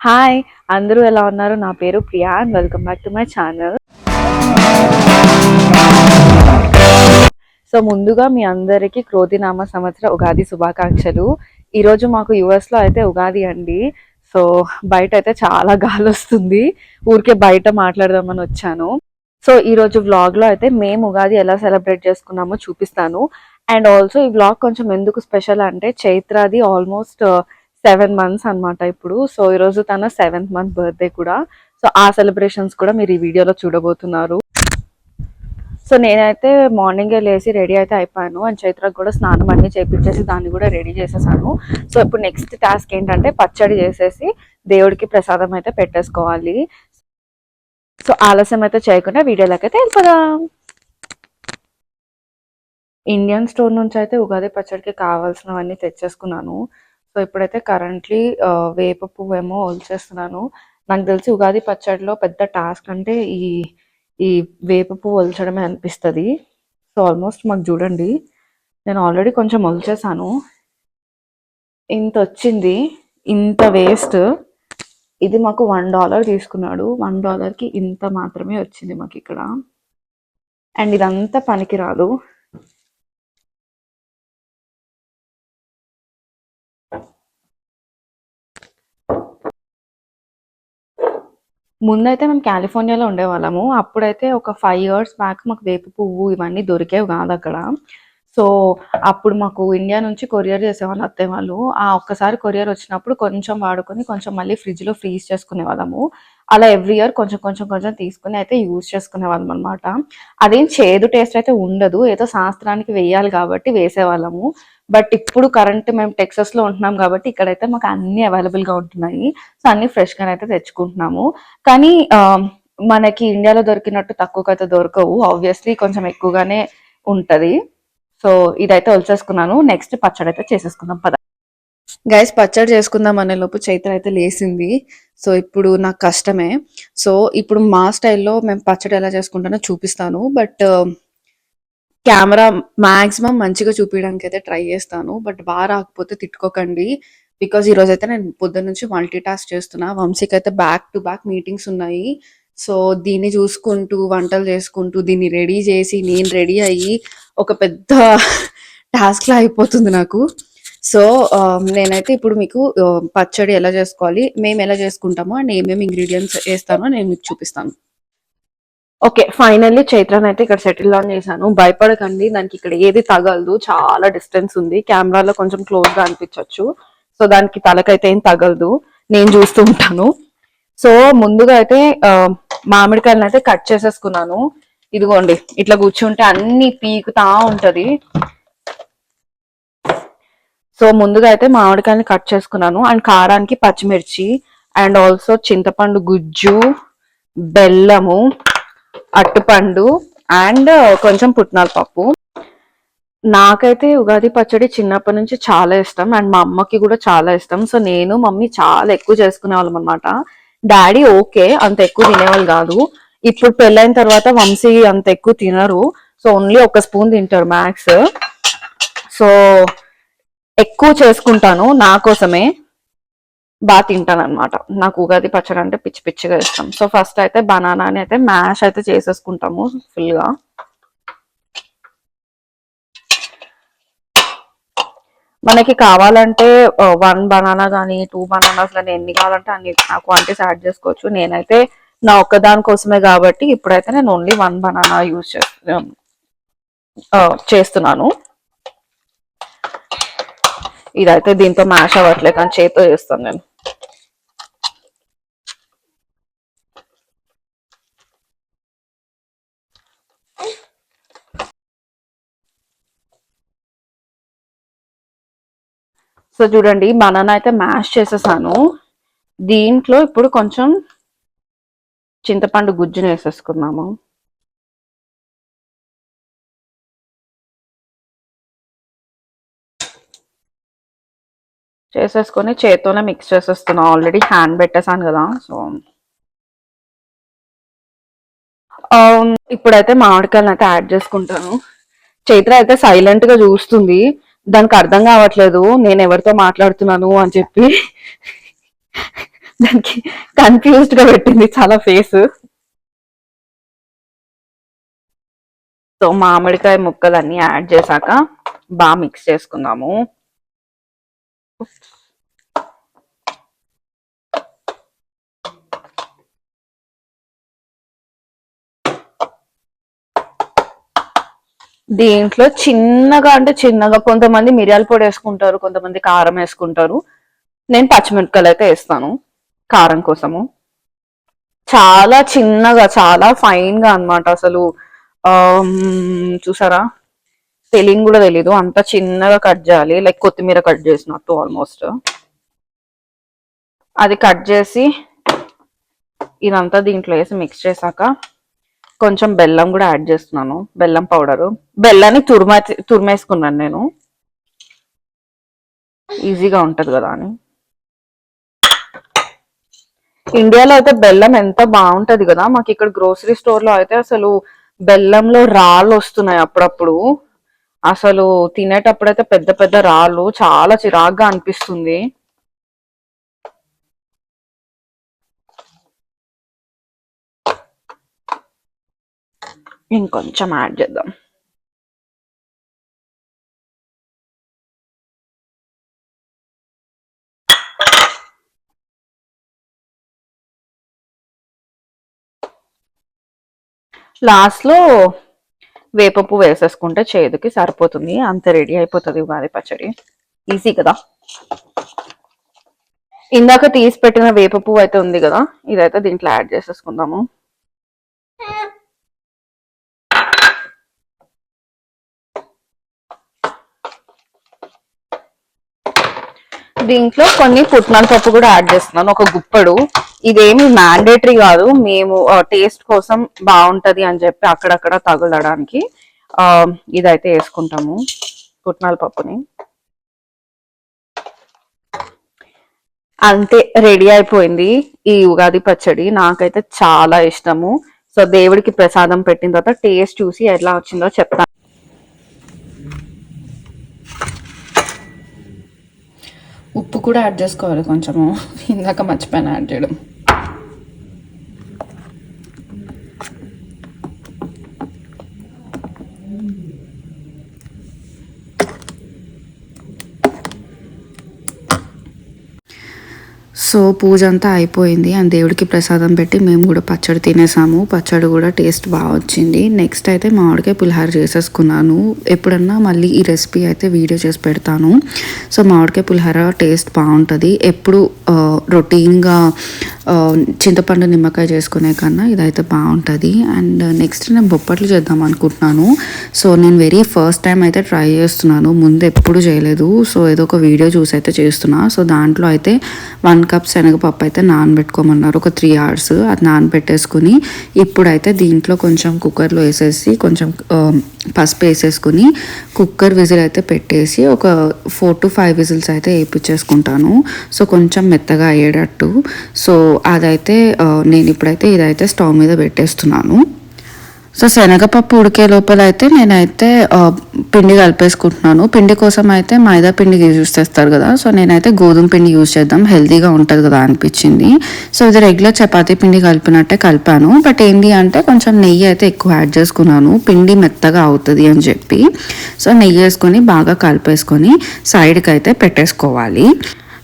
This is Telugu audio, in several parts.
హాయ్, అందరూ ఎలా ఉన్నారు? నా పేరు Priya and welcome back to my channel. So ముందుగా మీ అందరికీ క్రోధినామ సంవత్సర ఉగాది శుభాకాంక్షలు. ఈరోజు మాకు యుఎస్లో అయితే ఉగాది అండి. సో బయట అయితే చాలా గాలి వస్తుంది. ఊరికే బయట మాట్లాడదామని వచ్చాను. సో ఈరోజు వ్లాగ్లో అయితే మేము ఉగాది ఎలా సెలబ్రేట్ చేసుకున్నామో చూపిస్తాను. అండ్ ఆల్సో ఈ వ్లాగ్ కొంచెం ఎందుకు స్పెషల్ అంటే చైత్రాది ఆల్మోస్ట్ 7 months అనమాట ఇప్పుడు. సో ఈరోజు తన 7th month బర్త్డే కూడా. సో ఆ సెలబ్రేషన్స్ కూడా మీరు ఈ వీడియోలో చూడబోతున్నారు. సో నేనైతే మార్నింగే లేచి రెడీ అయితే అయిపోయాను. అండ్ చైత్రకు కూడా స్నానం అన్నీ చేపించేసి దాన్ని కూడా రెడీ చేసేసాను. సో ఇప్పుడు నెక్స్ట్ టాస్క్ ఏంటంటే పచ్చడి చేసేసి దేవుడికి ప్రసాదం అయితే పెట్టేసుకోవాలి. సో ఆలస్యం అయితే చేయకుండా వీడియోలోకి అయితే వెళ్ళిపోదాం. ఇండియన్ స్టోర్ నుంచి అయితే ఉగాది పచ్చడికి కావాల్సినవన్నీ తెచ్చేసుకున్నాను. సో ఇప్పుడైతే కరెంట్లీ వేప పువ్వు ఏమో ఒలిచేస్తున్నాను. నాకు తెలిసి ఉగాది పచ్చడిలో పెద్ద టాస్క్ అంటే ఈ ఈ వేప పువ్వు ఒలచడమే అనిపిస్తుంది. సో ఆల్మోస్ట్ మాకు చూడండి, నేను ఆల్రెడీ కొంచెం ఒలిచేసాను. ఇంత వచ్చింది, ఇంత వేస్ట్. ఇది మాకు $1 తీసుకున్నాడు. $1కి ఇంత మాత్రమే వచ్చింది మాకు ఇక్కడ. అండ్ ఇదంతా పనికిరాదు. ముందైతే మేము కాలిఫోర్నియాలో ఉండేవాళ్ళము. అప్పుడైతే ఒక 5 years బ్యాక్ మాకు వేప పువ్వు ఇవన్నీ దొరికేవి కాదు అక్కడ. సో అప్పుడు మాకు ఇండియా నుంచి కొరియర్ చేసేవాళ్ళు అత్తయ్య వాళ్ళు. ఆ ఒక్కసారి కొరియర్ వచ్చినప్పుడు కొంచెం వాడుకొని కొంచెం మళ్ళీ ఫ్రిడ్జ్లో ఫ్రీజ్ చేసుకునే వాళ్ళము. అలా ఎవ్రీ ఇయర్ కొంచెం కొంచెం కొంచెం తీసుకుని అయితే యూజ్ చేసుకునే వాళ్ళం అనమాట. అదేం చేదు టేస్ట్ అయితే ఉండదు, ఏదో శాస్త్రానికి వేయాలి కాబట్టి వేసేవాళ్ళము. బట్ ఇప్పుడు కరెంట్ మేము టెక్సస్లో ఉంటున్నాం కాబట్టి ఇక్కడైతే మాకు అన్ని అవైలబుల్గా ఉంటున్నాయి. సో అన్ని ఫ్రెష్గా అయితే తెచ్చుకుంటున్నాము. కానీ మనకి ఇండియాలో దొరికినట్టు తక్కువకైతే దొరకవు. ఆబ్వియస్లీ కొంచెం ఎక్కువగానే ఉంటది. సో ఇదైతే వచ్చేసుకున్నాను. నెక్స్ట్ పచ్చడి అయితే చేసేసుకుందాం పద. గైస్ పచ్చడి చేసుకుందాం అనే లోపు చైత్ర అయితే లేసింది. సో ఇప్పుడు నాకు కష్టమే. సో ఇప్పుడు మా స్టైల్లో మేము పచ్చడి ఎలా చేసుకుంటానో చూపిస్తాను. బట్ కెమెరా మాక్సిమం మంచిగా చూపించడానికి అయితే ట్రై చేస్తాను. బట్ బాగా రాకపోతే తిట్టుకోకండి. బికాజ్ ఈరోజు అయితే నేను పొద్దున్న నుంచి మల్టీ టాస్క్ చేస్తున్నా. వంశీకి అయితే బ్యాక్ టు బ్యాక్ మీటింగ్స్ ఉన్నాయి. సో దీన్ని చూసుకుంటూ వంటలు చేసుకుంటూ దీన్ని రెడీ చేసి నేను రెడీ అయ్యి ఒక పెద్ద టాస్క్లా అయిపోతుంది నాకు. సో నేనైతే ఇప్పుడు మీకు పచ్చడి ఎలా చేసుకోవాలి, మేము ఎలా చేసుకుంటామో అండ్ ఏమేమి ఇంగ్రీడియంట్స్ వేస్తానో నేను మీకు చూపిస్తాను. ఓకే, ఫైనల్లీ చైత్రాన్ని అయితే ఇక్కడ సెటిల్ డౌన్ చేశాను. భయపడకండి, దానికి ఇక్కడ ఏది తగలదు, చాలా డిస్టెన్స్ ఉంది. కెమెరాలో కొంచెం క్లోజ్ గా అనిపించవచ్చు. సో దానికి తలకైతే ఏం తగలదు, నేను చూస్తూ ఉంటాను. సో ముందుగా అయితే మామిడికాయలను అయితే కట్ చేసేసుకున్నాను. ఇదిగోండి, ఇట్లా కూర్చుంటే అన్ని పీకుతా ఉంటది. సో ముందుగా అయితే మామిడికాయలని కట్ చేసుకున్నాను. అండ్ కారానికి పచ్చిమిర్చి అండ్ ఆల్సో చింతపండు గుజ్జు, బెల్లము, అట్టుపండు అండ్ కొంచెం పుట్నాల పప్పు. నాకైతే ఉగాది పచ్చడి చిన్నప్పటి నుంచి చాలా ఇష్టం అండ్ మా అమ్మకి కూడా చాలా ఇష్టం. సో నేను మమ్మీ చాలా ఎక్కువ చేసుకునే వాళ్ళం అనమాట. డాడీ ఓకే అంత ఎక్కువ తినేవాళ్ళు కాదు. ఇప్పుడు పెళ్ళైన తర్వాత వంశీ అంత ఎక్కువ తినరు. సో ఓన్లీ ఒక స్పూన్ తింటారు మ్యాక్స్. సో ఎక్కువ చేసుకుంటాను, నా కోసమే బాగా తింటాను అనమాట. నాకు ఉగాది పచ్చడి అంటే పిచ్చి పిచ్చిగా ఇష్టం. సో ఫస్ట్ అయితే బనానాని అయితే మ్యాష్ అయితే చేసేసుకుంటాము ఫుల్ గా. మనకి కావాలంటే 1 బనానా కానీ 2 బనానాస్ కానీ ఎన్ని కావాలంటే అన్ని క్వాంటిటీస్ యాడ్ చేసుకోవచ్చు. నేనైతే నా ఒక్కదాని కోసమే కాబట్టి ఇప్పుడైతే నేను ఓన్లీ 1 బనానా యూజ్ చేస్తున్నాను. ఇదైతే దీంతో మ్యాష్ అవ్వట్లేదు కానీ చేతితో చేస్తాను నేను. సో చూడండి, బనానా అయితే మ్యాష్ చేసేసాను. దీంట్లో ఇప్పుడు కొంచెం చింతపండు గుజ్జును వేసేసుకున్నాము. చేసేసుకొని చేత్తోనే మిక్స్ చేసేస్తున్నాం. ఆల్రెడీ హ్యాండ్ పెట్టేసాను కదా. సో ఇప్పుడైతే మామిడికాయలు అయితే యాడ్ చేసుకుంటాను. చైత్ర అయితే సైలెంట్ గా చూస్తుంది. దానికి అర్థం కావట్లేదు నేను ఎవరితో మాట్లాడుతున్నాను అని చెప్పి. దానికి కన్ఫ్యూజ్డ్ గా పెట్టింది చాలా ఫేస్. సో మామిడికాయ ముక్కలన్నీ యాడ్ చేశాక బాగా మిక్స్ చేసుకుందాము. దీంట్లో చిన్నగా అంటే చిన్నగా కొంతమంది మిరియాల పొడి వేసుకుంటారు, కొంతమంది కారం వేసుకుంటారు. నేను పచ్చిమిరపకాయలు అయితే వేస్తాను కారం కోసము. చాలా చిన్నగా, చాలా ఫైన్ గా అనమాట. అసలు చూసారా, తెలియని కూడా తెలీదు. అంత చిన్నగా కట్ చేయాలి, లైక్ కొత్తిమీర కట్ చేసినట్టు ఆల్మోస్ట్. అది కట్ చేసి ఇదంతా దీంట్లో వేసి మిక్స్ చేశాక కొంచెం బెల్లం కూడా యాడ్ చేస్తున్నాను. బెల్లం పౌడరు, బెల్లాన్ని తురిమేసుకున్నాను నేను, ఈజీగా ఉంటది కదా అని. ఇండియాలో అయితే బెల్లం ఎంత బాగుంటది కదా. మాకు ఇక్కడ గ్రోసరీ స్టోర్ లో అయితే అసలు బెల్లంలో రాళ్ళు వస్తున్నాయి అప్పుడప్పుడు. అసలు తినేటప్పుడైతే పెద్ద పెద్ద రాళ్ళు, చాలా చిరాగ్గా అనిపిస్తుంది. ఇంకొంచెం యాడ్ చేద్దాం. లాస్ట్ లో వేపపు వేసేసుకుంటే చేదుకి సరిపోతుంది. అంత రెడీ అయిపోతుంది ఉగాది పచ్చడి. ఈజీ కదా. ఇందాక తీసి పెట్టిన వేప పువ్వు అయితే ఉంది కదా, ఇదైతే దీంట్లో యాడ్ చేసేసుకుందాము. దీంట్లో కొన్ని పుట్నాల పప్పు కూడా యాడ్ చేస్తున్నాను, ఒక గుప్పడు. ఇదేమి మ్యాండేటరీ కాదు, మేము టేస్ట్ కోసం బాగుంటది అని చెప్పి అక్కడక్కడ తగులడానికి ఇదైతే వేసుకుంటాము పుట్నాల పప్పుని. అంతే, రెడీ అయిపోయింది ఈ ఉగాది పచ్చడి. నాకైతే చాలా ఇష్టము. సో దేవుడికి ప్రసాదం పెట్టిన తర్వాత టేస్ట్ చూసి ఎలా వచ్చిందో చెప్తాను. ఉప్పు కూడా యాడ్ చేసుకోవాలి కొంచెము, ఇందాక మర్చిపోయాను యాడ్ చేయడం. సో పూజ అంతా అయిపోయింది అండ్ దేవుడికి ప్రసాదం పెట్టి మేము కూడా పచ్చడి తినేసాము. పచ్చడి కూడా టేస్ట్ బాగా వచ్చింది. నెక్స్ట్ అయితే మామిడికాయ పులిహార చేసేసుకున్నాను. ఎప్పుడన్నా మళ్ళీ ఈ రెసిపీ అయితే వీడియో చేసి పెడతాను. సో మామిడికాయ పులిహార టేస్ట్ బాగుంటుంది. ఎప్పుడు రొటీన్గా చింతపండు నిమ్మకాయ చేసుకునే కన్నా ఇదైతే బాగుంటుంది. అండ్ నెక్స్ట్ నేను బొప్పట్లు చేద్దాం అనుకుంటున్నాను. సో నేను వెరీ ఫస్ట్ టైం అయితే ట్రై చేస్తున్నాను, ముందు ఎప్పుడు చేయలేదు. సో ఏదో ఒక వీడియో చూసి అయితే చేస్తున్నా. సో దాంట్లో అయితే 1 కప్ శనగపప్పు అయితే నానబెట్టుకోమన్నారు, ఒక 3 hours. అది నానబెట్టేసుకుని ఇప్పుడైతే దీంట్లో కొంచెం కుక్కర్లో వేసేసి కొంచెం పసుపు వేసేసుకుని కుక్కర్ విజిల్ అయితే పెట్టేసి ఒక 4 to 5 విజిల్స్ అయితే వేయించేసుకుంటాను. సో కొంచెం మెత్తగా అయ్యేటట్టు. సో అదైతే నేను ఇప్పుడైతే ఇదైతే స్టవ్ మీద పెట్టేస్తున్నాను. సో శనగపప్పు ఉడికే లోపల అయితే నేనైతే పిండి కలిపేసుకుంటున్నాను. పిండి కోసం అయితే మైదా పిండి యూజ్ చేస్తారు కదా, సో నేనైతే గోధుమ పిండి యూజ్ చేద్దాం, హెల్తీగా ఉంటుంది కదా అనిపించింది. సో ఇది రెగ్యులర్ చపాతీ పిండి కలిపినట్టే కలిపాను. బట్ ఏంటి అంటే కొంచెం నెయ్యి అయితే ఎక్కువ యాడ్ చేసుకున్నాను, పిండి మెత్తగా అవుతుంది అని చెప్పి. సో నెయ్యి వేసుకొని బాగా కలిపేసుకొని సైడ్కి అయితే పెట్టేసుకోవాలి.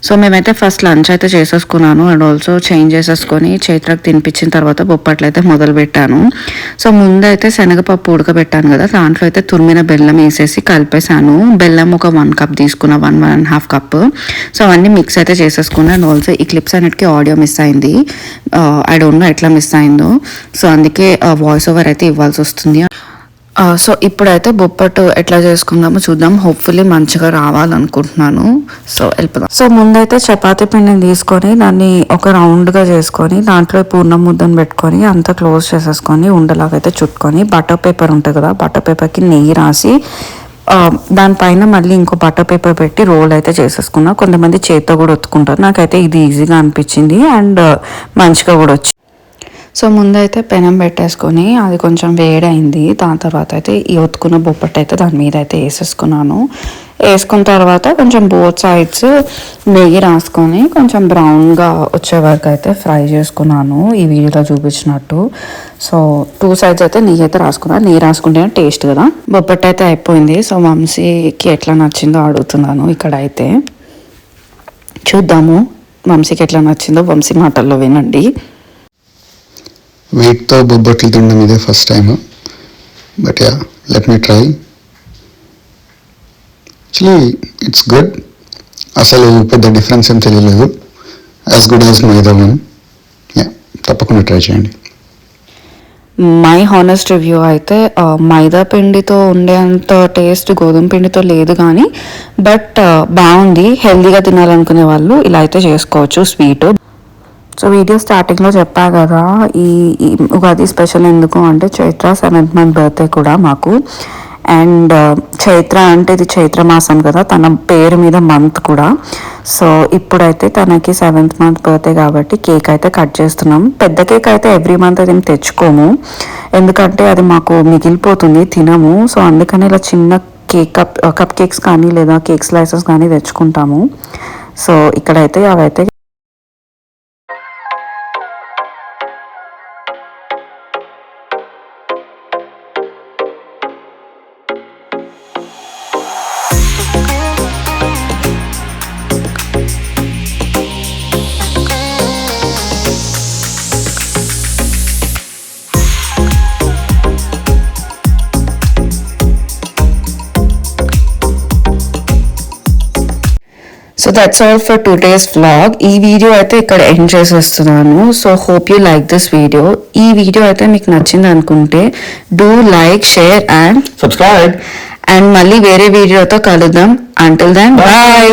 సో మేమైతే ఫస్ట్ లంచ్ అయితే చేసేసుకున్నాను అండ్ ఆల్సో చేంజ్ చేసేసుకొని చైత్రకు తినిపించిన తర్వాత బొప్పట్లు అయితే మొదలు పెట్టాను. సో ముందైతే శనగపప్పు ఉడకబెట్టాను కదా, దాంట్లో అయితే తురిమిన బెల్లం వేసేసి కలిపేసాను. బెల్లం ఒక 1 cup తీసుకున్న, 1.5 cup. సో అవన్నీ మిక్స్ అయితే చేసేసుకున్నాను. అండ్ ఆల్సో ఈ క్లిప్స్ అన్నిటికీ ఆడియో మిస్ అయింది. ఐ డోంట్ నో ఎట్లా మిస్ అయిందో. సో అందుకే వాయిస్ ఓవర్ అయితే ఇవ్వాల్సి వస్తుంది. సో ఇప్పుడైతే బొప్పట్టు ఎట్లా చేసుకుందామో చూద్దాం. హోప్ఫుల్లీ మంచిగా రావాలనుకుంటున్నాను. సో వెళ్ళిపోదాం. సో ముందైతే చపాతీ పిండిని తీసుకొని దాన్ని ఒక రౌండ్గా చేసుకొని దాంట్లో పూర్ణం ముద్దను పెట్టుకొని అంతా క్లోజ్ చేసేసుకొని ఉండలాగైతే చుట్టుకొని బటర్ పేపర్ ఉంటుంది కదా, బటర్ పేపర్కి నెయ్యి రాసి దానిపైన మళ్ళీ ఇంకో బటర్ పేపర్ పెట్టి రోల్ అయితే చేసేసుకున్నా. కొంతమంది చేత్తో కూడా ఒత్తుకుంటారు. నాకైతే ఇది ఈజీగా అనిపించింది అండ్ మంచిగా కూడా వచ్చింది. సో ముందైతే పెనం పెట్టేసుకొని అది కొంచెం వేడైంది. దాని తర్వాత అయితే ఈ ఒత్తుకున్న బొప్పట్టు అయితే దాని మీద అయితే వేసేసుకున్నాను. వేసుకున్న తర్వాత కొంచెం బోత్ సైడ్స్ నెయ్యి రాసుకొని కొంచెం బ్రౌన్గా వచ్చే వరకు అయితే ఫ్రై చేసుకున్నాను ఈ వీడియోలో చూపించినట్టు. సో 2 సైడ్స్ అయితే నెయ్యి అయితే రాసుకున్నాను. నెయ్యి రాసుకుంటేనే టేస్ట్ కదా. బొప్పట్టు అయితే అయిపోయింది. సో వంశీకి ఎట్లా నచ్చిందో అడుగుతున్నాను. ఇక్కడ అయితే చూద్దాము వంశీకి ఎట్లా నచ్చిందో వంశీ మాటల్లో వినండి. వీటితో బొబ్బట్లు తినడం ఇదే first time, but yeah let me try. Actually it's good. అసలు పెద్ద డిఫరెన్స్ ఏం తెలియలేదు. యాజ్ గుడ్ యాజ్ మైదా వన్. యా తప్పకుండా ట్రై చేయండి. మై హానెస్ట్ రివ్యూ అయితే మైదా పిండితో ఉండేంత టేస్ట్ గోధుమ పిండితో లేదు, కానీ బట్ బాగుంది. హెల్దీగా తినాలనుకునే వాళ్ళు ఇలా అయితే చేసుకోవచ్చు స్వీట్. సో వీడియో స్టార్టింగ్లో చెప్పా కదా ఈ ఉగాది స్పెషల్ ఎందుకు అంటే చైత్ర 7th month బర్త్డే కూడా మాకు. అండ్ చైత్ర అంటే ఇది చైత్ర మాసం కదా, తన పేరు మీద మంత్ కూడా. సో ఇప్పుడైతే తనకి 7th month బర్త్డే కాబట్టి కేక్ అయితే కట్ చేస్తున్నాం. పెద్ద కేక్ అయితే ఎవ్రీ మంత్ అయితే తెచ్చుకోము, ఎందుకంటే అది మాకు మిగిలిపోతుంది, తినము. సో అందుకని ఇలా చిన్న కప్ కేక్స్ కానీ లేదా కేక్ స్లైసెస్ కానీ తెచ్చుకుంటాము. సో ఇక్కడైతే అవైతే so that's all for today's vlog. ఈ వీడియో అయితే ఇక్కడ ఎండ్ చేసేస్తున్నాను. So hope you like this video. ఈ వీడియో అయితే మీకు నచ్చింది అనుకుంటే do like, share and subscribe. And మళ్ళీ వేరే వీడియోతో కలుద్దాం. Until then bye.